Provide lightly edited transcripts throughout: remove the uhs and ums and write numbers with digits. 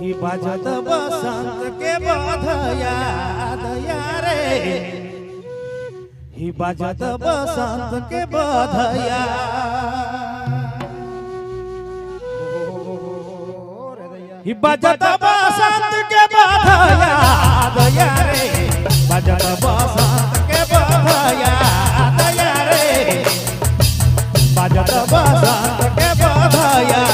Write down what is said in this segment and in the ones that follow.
ही बाजत बसंत के बधया दया रे ही बाजत बसंत के बधया ही बाजत बसंत के बधया दया रे बाजत बसंत के बधया दया रे बाजत बसंत के बधया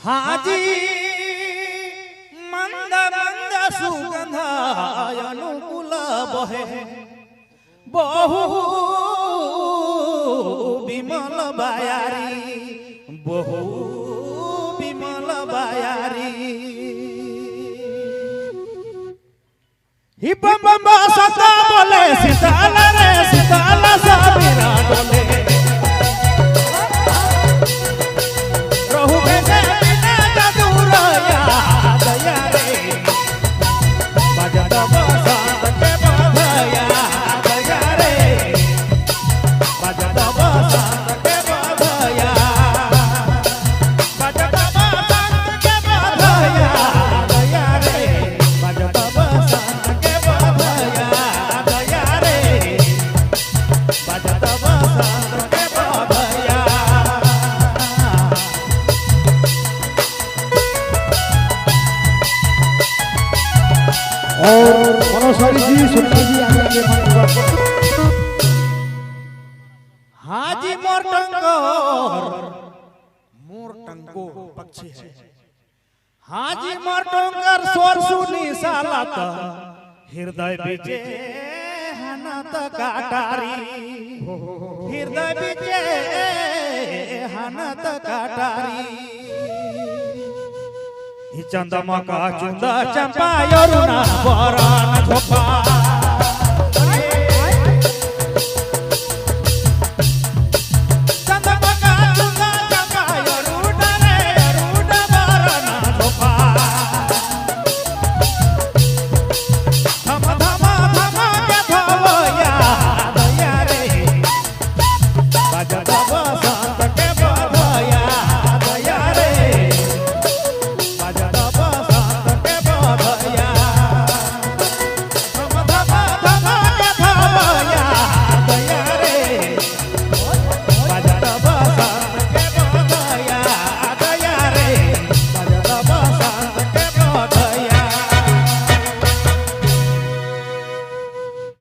हाजी मंद मंद सुगंध अनुकूल बहे बहु विमल बायारी बहु विमल बायारी ही बम बम सता बोले सीताल रे सीताल साबिरा डोले और मनोसारी जी सुखी जी आगे हाजी मोरटंको पक्षी है हाजी मोरटंकर स्वर सुनी सालत हृदय बीचे हनत काटारी हृदय बीचे हनत काटारी चंदमा का चुंदा चंपा योरुना बरान झोपा